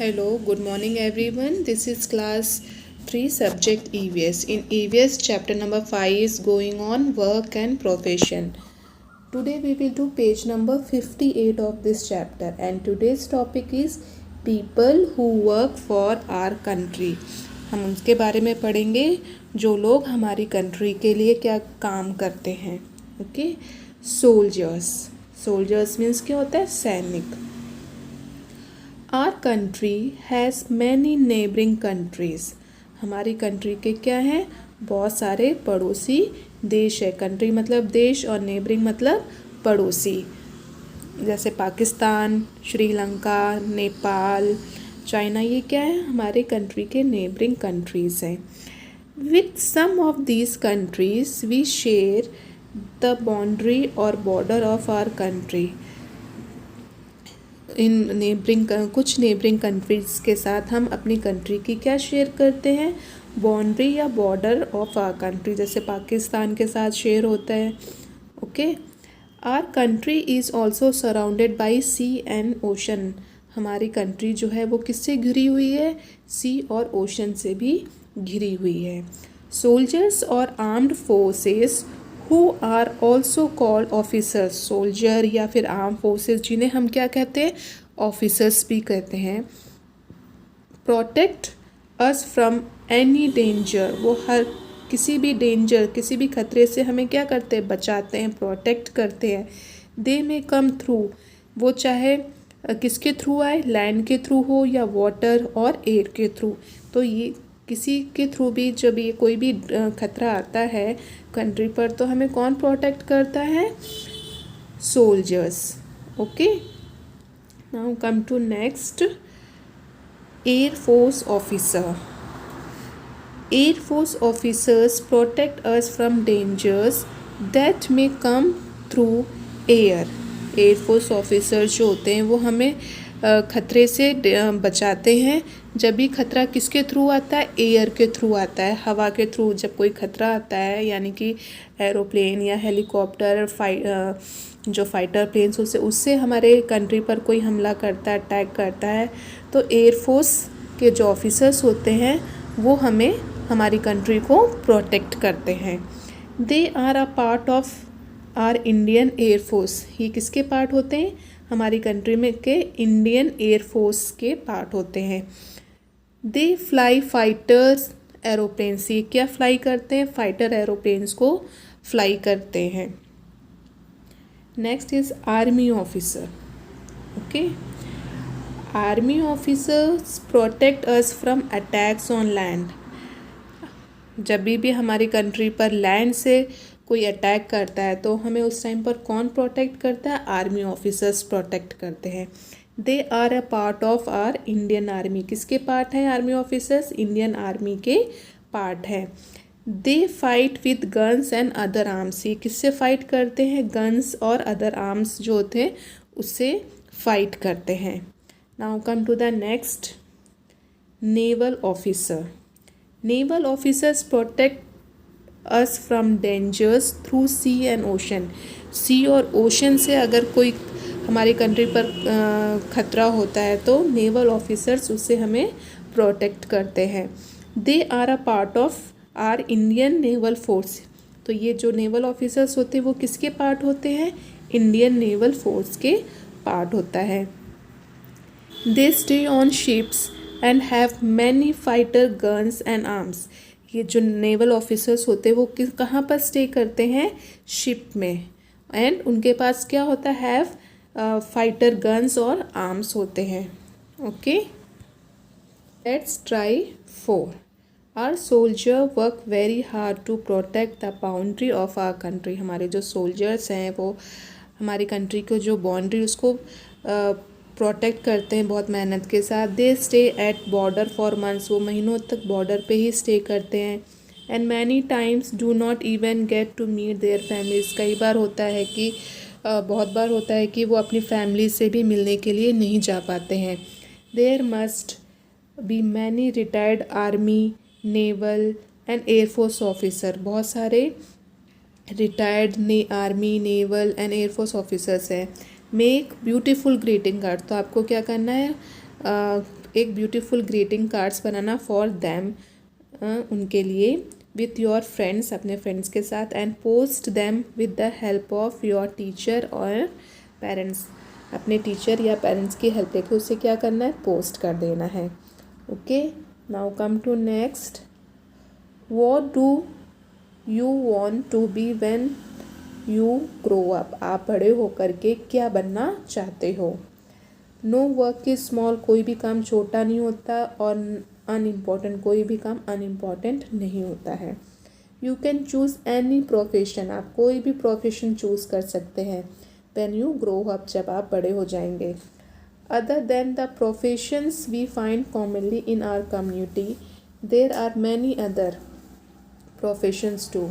Hello, good morning everyone. This is class 3 subject EVS. In EVS chapter number 5 is going on work and profession. Today we will do page number 58 of this chapter and today's topic is people who work for our country. हम उनके बारे में पढ़ेंगे जो लोग हमारी country के लिए क्या काम करते हैं. ओके, सोल्जर्स मीन्स क्या होता है? सैनिक. Our country has many neighbouring countries. हमारी कंट्री के क्या हैं? बहुत सारे पड़ोसी देश है. कंट्री मतलब देश और नेबरिंग मतलब पड़ोसी. जैसे पाकिस्तान, श्रीलंका, नेपाल, चाइना, ये क्या है? हमारे कंट्री के नेबरिंग कंट्रीज़ हैं. With some of these countries we share the boundary और बॉर्डर ऑफ आवर कंट्री. कुछ नेबरिंग कंट्रीज़ के साथ हम अपनी कंट्री की क्या शेयर करते हैं? बाउंड्री या बॉर्डर ऑफ आवर कंट्री. जैसे पाकिस्तान के साथ शेयर होता है. Okay. Our country is also surrounded by sea and ocean. हमारी कंट्री जो है वो किससे घिरी हुई है? सी और ओशन से भी घिरी हुई है. सोल्जर्स और armed forces who are also called officers. Soldier या फिर आर्म फोर्सेस जिन्हें हम क्या कहते हैं? ऑफिसर्स भी कहते हैं. Protect us from any danger. वो हर किसी भी डेंजर, किसी भी खतरे से हमें क्या करते हैं? बचाते हैं, प्रोटेक्ट करते हैं. दे में कम थ्रू. वो चाहे किसके थ्रू आए? लैंड के थ्रू हो या वाटर और एयर के थ्रू. तो ये किसी के थ्रू भी जब ये कोई भी खतरा आता है कंट्री पर तो हमें कौन प्रोटेक्ट करता है? Soldiers. Okay. Now come to next. Air force officer. Air force officers protect us from dangers that may come through air. Air force officers जो होते हैं वो हमें खतरे से बचाते हैं. जब भी खतरा किसके थ्रू आता है? एयर के थ्रू आता है, हवा के थ्रू. जब कोई खतरा आता है यानी कि एरोप्लेन या हेलीकॉप्टर, जो फाइटर प्लेन्स उससे हमारे कंट्री पर कोई हमला करता है, अटैक करता है, तो एयरफोर्स के जो ऑफिसर्स होते हैं वो हमें हमारी कंट्री को प्रोटेक्ट करते हैं. They are a part of our Indian air force. ये किसके पार्ट होते हैं? हमारी कंट्री में के इंडियन एयरफोर्स के पार्ट होते हैं. They fly fighters aeroplanes. ये क्या फ्लाई करते हैं? फाइटर एरोप्लेन्स को फ्लाई करते हैं. Next is army officer. Okay. Army officers protect us from attacks on land. जब भी हमारी कंट्री पर लैंड से कोई अटैक करता है तो हमें उस टाइम पर कौन प्रोटेक्ट करता है? आर्मी ऑफिसर्स प्रोटेक्ट करते हैं. They are a part of our Indian army. किसके पार्ट हैं आर्मी ऑफिसर्स? इंडियन आर्मी के पार्ट हैं. They fight with guns and other arms. ये किससे फाइट करते हैं? गन्स और अदर आर्म्स जो होते हैं उससे फाइट करते हैं. Now come to the next. Naval officer. Naval officers protect us from dangers through sea and ocean. Sea और ओशन से अगर कोई हमारी कंट्री पर खतरा होता है तो नेवल ऑफिसर्स उससे हमें प्रोटेक्ट करते हैं. They are a part of our Indian naval force. तो ये जो नेवल ऑफिसर्स होते हैं वो किसके पार्ट होते हैं? इंडियन नेवल फोर्स के पार्ट होता है. They stay on ships and have many fighter guns and arms. ये जो नेवल ऑफिसर्स होते हैं वो कहाँ पर स्टे करते हैं? शिप में. एंड उनके पास क्या होता है? हैव फाइटर गन्स और आर्म्स होते हैं. Okay. Let's try 4. Our soldier work very hard to protect the boundary of our country. हमारे जो सोल्जर्स हैं वो हमारी कंट्री को जो बाउंड्री उसको प्रोटेक्ट करते हैं बहुत मेहनत के साथ. They stay at border for months. वो महीनों तक बॉर्डर पे ही स्टे करते हैं. And many times do not even get to meet their families. कई बार होता है कि बहुत बार होता है कि वो अपनी फैमिली से भी मिलने के लिए नहीं जा पाते हैं. There must be many retired army, naval and air force officer. बहुत सारे retired army, naval and air force officers हैं. Make beautiful greeting card. तो आपको क्या करना है? एक ब्यूटीफुल ग्रीटिंग कार्ड्स बनाना फॉर देम, उनके लिए, विथ योर फ्रेंड्स, अपने फ्रेंड्स के साथ, and post them with the help of your teacher और पेरेंट्स। अपने टीचर या पेरेंट्स की हेल्प लेके उसे क्या करना है, पोस्ट कर देना है। Okay, now come to next. What do you want to be when you grow up? आप बड़े होकर के क्या बनना चाहते हो? नो वर्क इज स्मॉल, कोई भी काम छोटा नहीं होता, और अनइम्पॉर्टेंट, कोई भी काम अनइम्पॉर्टेंट नहीं होता है। You can choose any profession, आप कोई भी प्रोफेशन चूज़ कर सकते हैं व्हेन यू ग्रो अप, जब आप बड़े हो जाएंगे। Other than the professions we find commonly in our community, there are many other professions too.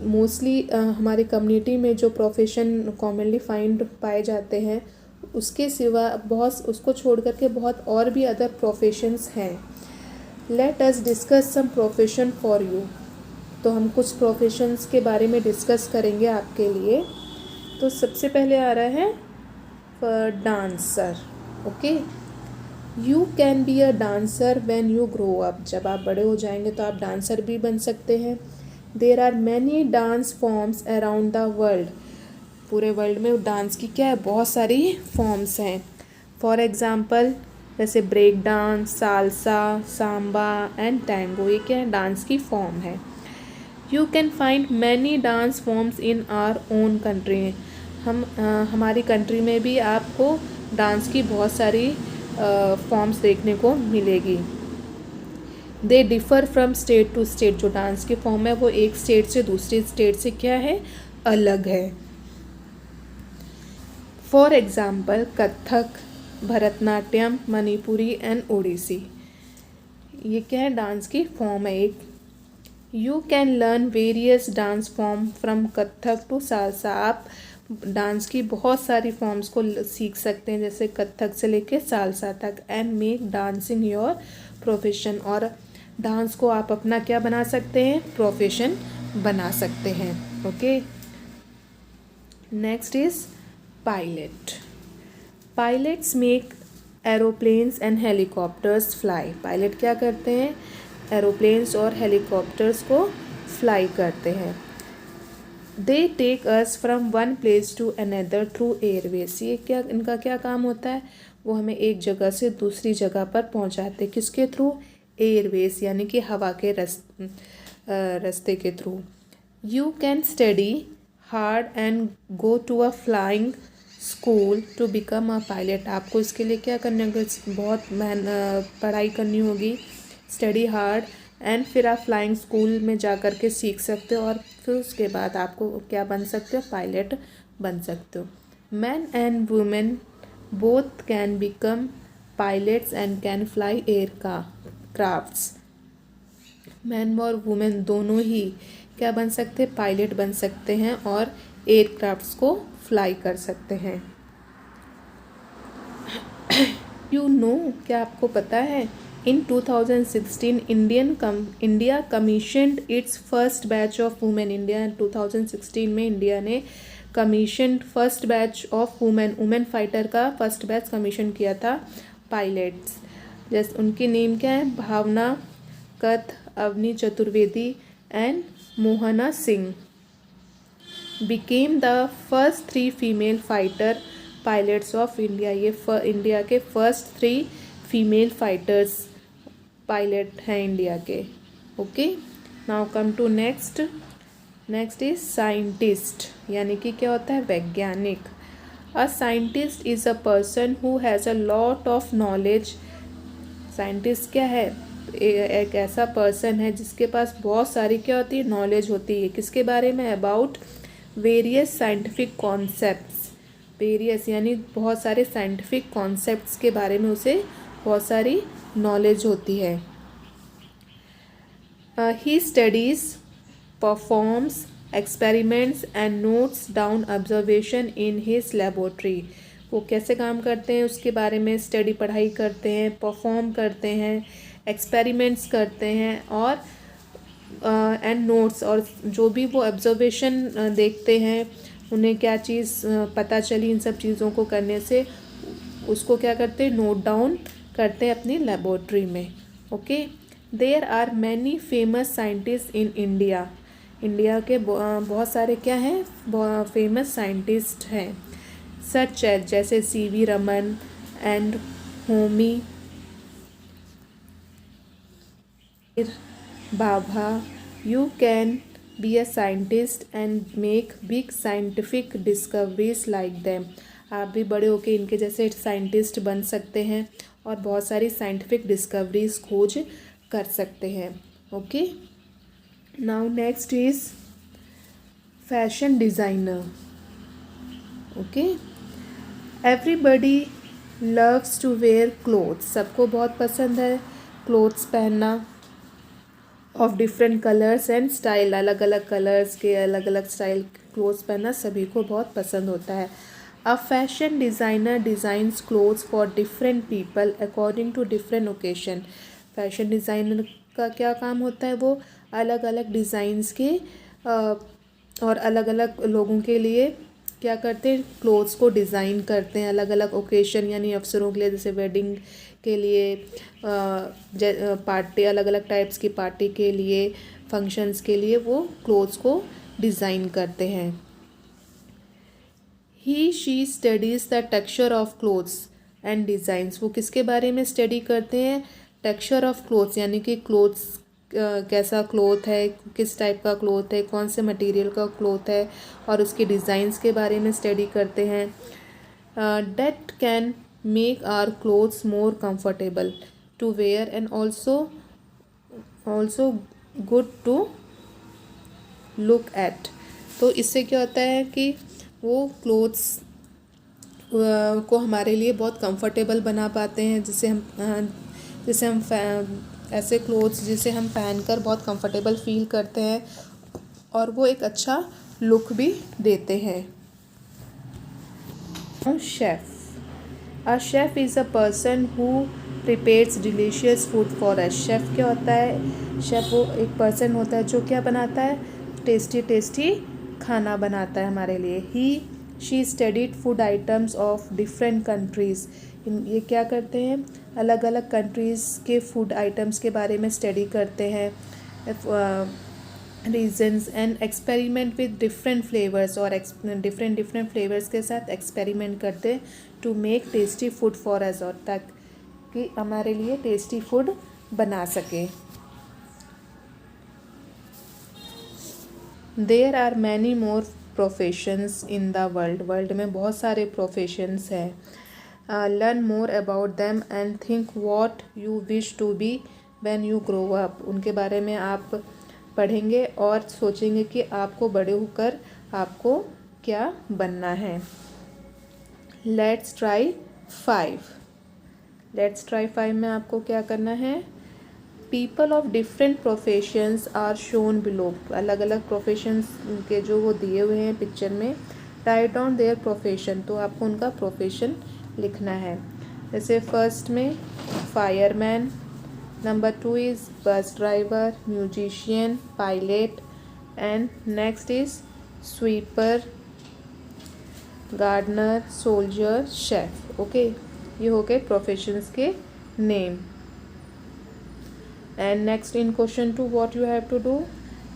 Mostly हमारी कम्युनिटी में जो प्रोफेशन कॉमनली फाइंड पाए जाते हैं, उसके सिवा बहुत, उसको छोड़ करके बहुत और भी अदर प्रोफेशंस हैं। Let us discuss some profession for you, तो हम कुछ प्रोफेशंस के बारे में डिस्कस करेंगे आपके लिए। तो सबसे पहले आ रहा है dancer. Okay, you can be a dancer when you grow up, जब आप बड़े हो जाएंगे तो आप डांसर भी बन सकते हैं। There are many dance forms around the world, पूरे वर्ल्ड में डांस की क्या है, बहुत सारी फॉर्म्स हैं। फॉर एग्ज़ाम्पल जैसे break dance, salsa, samba and tango, ये क्या है, डांस की फॉर्म है। You can find many dance forms in our own country, हमारी कंट्री में भी आपको डांस की बहुत सारी फॉर्म्स देखने को मिलेगी। They differ from state to state, जो डांस की फॉर्म है वो एक स्टेट से दूसरी स्टेट से क्या है, अलग है। For example Kathak, Bharatanatyam, Manipuri and Odissi, ये क्या है, डांस की फॉर्म है एक। You can learn various dance form from Kathak to salsa, आप डांस की बहुत सारी फॉर्म्स को सीख सकते हैं, जैसे कथक से लेके सालसा तक, and make dancing your profession, और डांस को आप अपना क्या बना सकते हैं, प्रोफेशन बना सकते हैं। Okay, next is pilot. Pilots make aeroplanes and helicopters fly, pilot क्या करते हैं, एरोप्लेन्स और हेलीकॉप्टर्स को फ्लाई करते हैं। They take us from one place to another through airways, ये क्या, इनका क्या काम होता है, वो हमें एक जगह से दूसरी जगह पर पहुंचाते, किसके थ्रू, एयरवेज, यानी कि हवा के रास्ते के through. You can study hard and go to a flying school to become a pilot, आपको इसके लिए क्या करना होगा, बहुत पढ़ाई करनी होगी, स्टडी हार्ड, एंड फिर आप फ्लाइंग स्कूल में जा कर के सीख सकते हो, और फिर उसके बाद आपको क्या बन सकते हो, पायलट बन सकते हो। Man and women both can become pilots and can fly air crafts, man और वुमेन दोनों ही क्या बन सकते हैं, पायलट बन सकते हैं और एयरक्राफ्ट्स को फ्लाई कर सकते हैं। यू नो, क्या आपको पता है, इन 2016 India commissioned it's first batch of women, India 2016 में इंडिया ने commissioned first batch of women fighter का फर्स्ट बैच कमीशन किया था, पायलट्स। जैसे उनकी नेम क्या है, Bhawana Kanth, Avani Chaturvedi and Mohana Singh became the first 3 female fighter pilots of India, ये इंडिया के फर्स्ट 3 फीमेल फाइटर्स पायलट हैं इंडिया के। Okay, now come to next is scientist, यानी कि क्या होता है, वैज्ञानिक। A scientist is a person who has a lot of knowledge, scientist क्या है, एक ऐसा पर्सन है जिसके पास बहुत सारी क्या होती है, नॉलेज होती है, किसके बारे में, about various scientific concepts, various यानी बहुत सारे साइंटिफिक कॉन्सेप्ट्स के बारे में उसे बहुत सारी नॉलेज होती है। He studies, performs experiments and notes down observation in his laboratory, वो कैसे काम करते हैं उसके बारे में स्टडी, पढ़ाई करते हैं, परफॉर्म करते हैं, एक्सपेरिमेंट्स करते हैं, और एंड नोट्स, और जो भी वो ऑब्जर्वेशन देखते हैं, उन्हें क्या चीज़ पता चली इन सब चीज़ों को करने से, उसको क्या करते हैं, नोट डाउन करते हैं अपनी लेबोरेटरी में. Okay. There are many famous scientist in India. India के बहुत सारे क्या हैं, फेमस साइंटिस्ट हैं. सच एज जैसे CV Raman and Homi Bhabha. You can be a scientist and make big scientific discoveries like them. आप भी बड़े होके इनके जैसे साइंटिस्ट बन सकते हैं और बहुत सारी साइंटिफिक डिस्कवरीज खोज कर सकते हैं. Okay. Now next is fashion designer. Okay. Everybody loves to wear clothes. सबको बहुत पसंद है क्लोथ्स पहनना of different colours and style. अलग अलग कलर्स के अलग अलग स्टाइल क्लोथ्स पहनना सभी को बहुत पसंद होता है. A fashion designer designs clothes for different people according to different occasion. Fashion designer का क्या काम होता है, वो अलग अलग डिज़ाइंस के और अलग अलग लोगों के लिए क्या करते हैं, क्लोथ्स को डिज़ाइन करते हैं अलग अलग ओकेशन यानी अवसरों के लिए. जैसे वेडिंग के लिए, पार्टी, अलग अलग टाइप्स की पार्टी के लिए, फंक्शंस के लिए वो क्लोथ्स को डिज़ाइन करते हैं. He she studies the texture of clothes and designs. वो किसके बारे में स्टडी करते हैं, टेक्सचर ऑफ क्लोथ्स यानी कि क्लोथ्स कैसा क्लोथ है, किस टाइप का क्लोथ है, कौन से मटेरियल का क्लोथ है, और उसकी डिज़ाइंस के बारे में स्टडी करते हैं. That can make our clothes more comfortable to wear and also good to look at. तो इससे क्या होता है कि वो क्लोथ्स को हमारे लिए बहुत कंफर्टेबल बना पाते हैं, जिसे हम ऐसे क्लोथ्स जिसे हम पहनकर बहुत कंफर्टेबल फील करते हैं और वो एक अच्छा लुक भी देते हैं. Chef. A chef is a person who prepares delicious food for us. Chef क्या होता है, शेफ़ वो एक पर्सन होता है जो क्या बनाता है, टेस्टी टेस्टी खाना बनाता है हमारे लिए. She studied food items of different countries. ये क्या करते हैं, अलग अलग कंट्रीज़ के फूड आइटम्स के बारे में स्टडी करते हैं, reasons and experiment with different flavours. और डिफरेंट फ्लेवर्स के साथ एक्सपेरिमेंट करते हैं to make tasty food for us, और ताकि हमारे लिए टेस्टी फूड बना सके. There are many more professions in the world में बहुत सारे प्रोफेशंस हैं. Learn more about them and think what you wish to be when you grow up. उनके बारे में आप पढ़ेंगे और सोचेंगे कि आपको बड़े होकर आपको क्या बनना है. लेट्स ट्राई 5 में आपको क्या करना है, people of different professions are shown below. अलग अलग प्रोफेशंस के जो वो दिए हुए हैं पिक्चर में. Write down their profession. तो आपको उनका प्रोफेशन लिखना है. जैसे फर्स्ट में fireman, number 2 is bus driver, musician, pilot, and next is sweeper, gardener, soldier, chef. Okay, ये हो गए प्रोफेशंस के name. And next in question 2 what you have to do,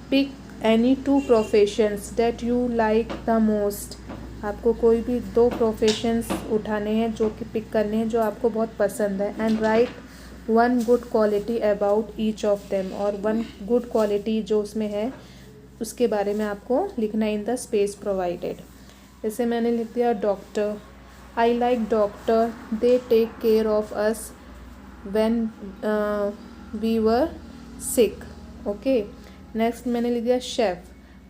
pick any 2 professions that you like the most. आपको कोई भी 2 professions उठाने हैं जो कि पिक करने हैं जो आपको बहुत पसंद है. And right 1 good quality about each of them. और 1 गुड क्वालिटी जो उसमें है उसके बारे में आपको लिखना इन द स्पेस प्रोवाइडेड. जैसे मैंने लिख दिया doctor. I like doctor, they take care of us when we were sick. Okay. Next मैंने लिख दिया chef.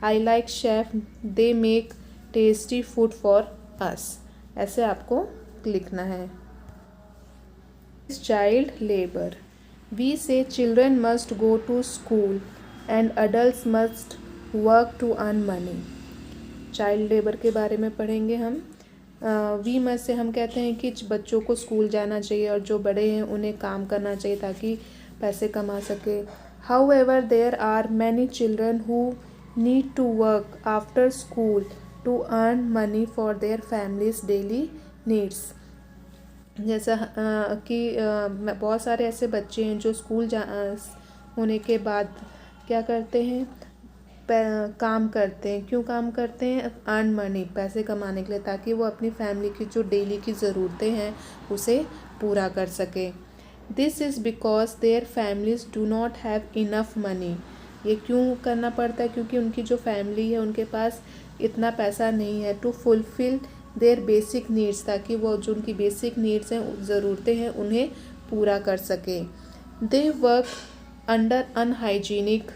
I like chef, they make tasty food for us. ऐसे आपको लिखना है. Child labour. We say children must go to school and adult must work to earn money. Child labour के बारे में पढ़ेंगे हम. वी मस्ट से हम कहते हैं कि बच्चों को स्कूल जाना चाहिए और जो बड़े हैं उन्हें काम करना चाहिए ताकि पैसे कमा सके. However there are many children who need to work after school to earn money for their family's daily needs. जैसा कि बहुत सारे ऐसे बच्चे हैं जो स्कूल होने के बाद क्या करते हैं, काम करते हैं। क्यों काम करते हैं? अर्न मनी, पैसे कमाने के लिए, ताकि वो अपनी फैमिली की जो डेली की ज़रूरतें हैं उसे पूरा कर सके। This is because their families do not have enough money. ये क्यों करना पड़ता है? क्योंकि उनकी जो फैमिली है उनके पास इतना पैसा नहीं है to fulfil their basic needs, ताकि वो जो उनकी बेसिक नीड्स हैं, ज़रूरतें हैं, उन्हें पूरा कर सके। They work under unhygienic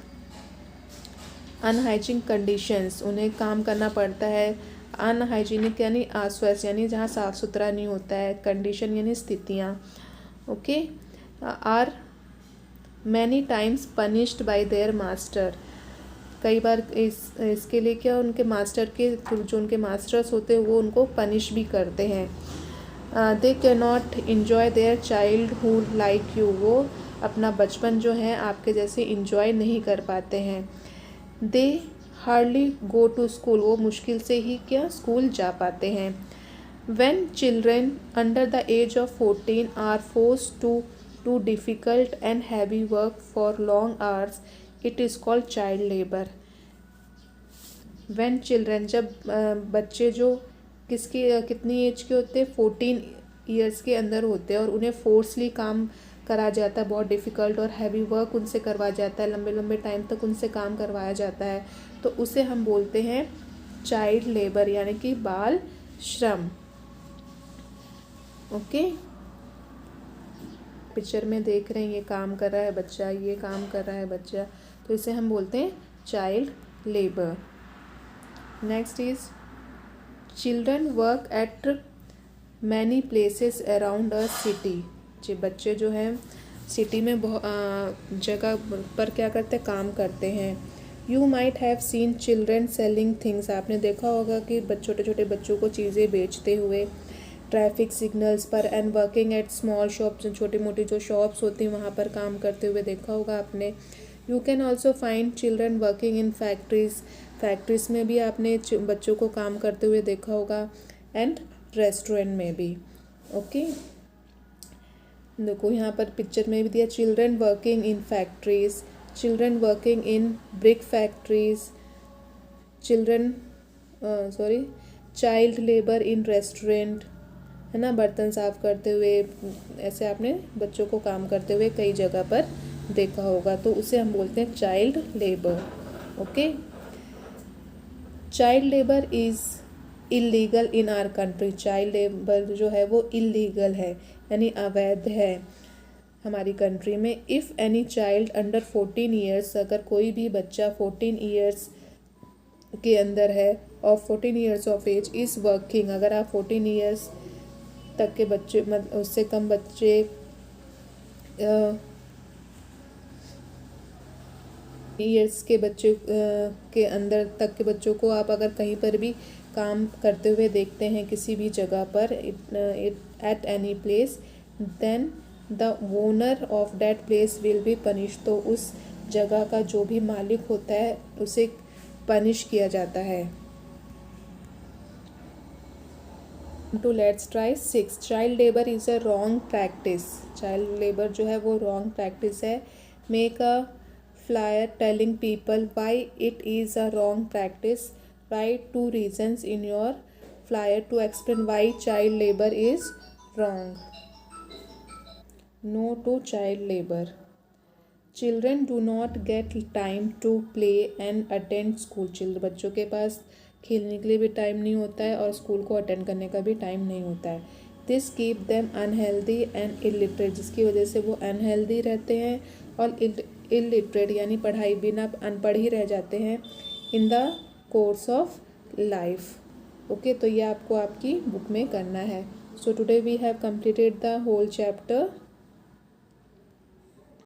conditions, उन्हें काम करना पड़ता है। अनहाइजीनिक यानी अस्वस्थ, यानी जहाँ साफ़ सुथरा नहीं होता है। कंडीशन यानी स्थितियाँ। Okay. Are many times punished by their master, कई बार इसके लिए क्या, उनके मास्टर के जो उनके मास्टर्स होते हैं वो उनको पनिश भी करते हैं। They can not enjoy their childhood like you, वो अपना बचपन जो है आपके जैसे इन्जॉय नहीं कर पाते हैं। दे हार्डली गो टू स्कूल, वो मुश्किल से ही क्या स्कूल जा पाते हैं। When children under the age of 14 are forced to do difficult and heavy work for long hours, it is called child labor. When children, जब बच्चे जो कितनी एज के होते हैं, 14 ईयर्स के अंदर होते हैं और उन्हें फोर्सली काम करा जाता है, बहुत डिफ़िकल्ट और हैवी वर्क उनसे करवाया जाता है, लंबे लंबे टाइम तक उनसे काम करवाया जाता है, तो उसे हम बोलते हैं चाइल्ड लेबर, यानी कि बाल श्रम। ओके। पिक्चर में देख रहे हैं ये काम कर रहा है बच्चा, ये काम कर रहा है बच्चा, तो इसे हम बोलते हैं child labour. Next is children work at many places around a city, जी बच्चे जो हैं सिटी में बहुत जगह पर क्या करते हैं, काम करते हैं। You might have seen children selling things, आपने देखा होगा कि छोटे छोटे बच्चों को चीज़ें बेचते हुए ट्रैफिक सिग्नल्स पर, and working at small shops, छोटी मोटी जो शॉप्स होती हैं वहाँ पर काम करते हुए देखा होगा आपने। You can also find children working in factories, factories में भी आपने बच्चों को काम करते हुए देखा होगा, एंड रेस्टोरेंट में भी। ओके। देखो यहाँ पर पिक्चर में भी दिया children working in factories, children working in brick factories, child labour in restaurant, है ना, बर्तन साफ़ करते हुए, ऐसे आपने बच्चों को काम करते हुए कई जगह पर देखा होगा, तो उसे हम बोलते हैं child labour. Okay. Child labour is illegal in our country, child labour जो है वो इलीगल है, यानी अवैध है हमारी कंट्री में। If any child under 14 years, अगर कोई भी बच्चा 14 ईयर्स के अंदर है और 14 years of age is working, अगर आप 14 ईयर्स तक के बच्चे, उससे कम बच्चे ईयर्स के बच्चे के अंदर तक के बच्चों को आप अगर कहीं पर भी काम करते हुए देखते हैं किसी भी जगह पर, at any place, then the owner of that place will be punish, तो उस जगह का जो भी मालिक होता है उसे पनिश किया जाता है। To let's try 6, child labour is a wrong practice, child labour जो है वो रॉन्ग प्रैक्टिस है। Make a flyer telling people why it is a wrong practice. Write 2 reasons in your flyer to explain why child labor is wrong. No to child labor. Children do not get time to play and attend school. बच्चों के पास खेलने के लिए भी time नहीं होता है और स्कूल को अटेंड करने का भी टाइम नहीं होता है। This keep them unhealthy and illiterate, जिसकी वजह से वो अनहेल्दी रहते हैं और इलिटरेट यानी पढ़ाई बिना अनपढ़ ही रह जाते हैं in the course of life. Okay, तो ये आपको आपकी बुक में करना है। So today we have completed the whole chapter.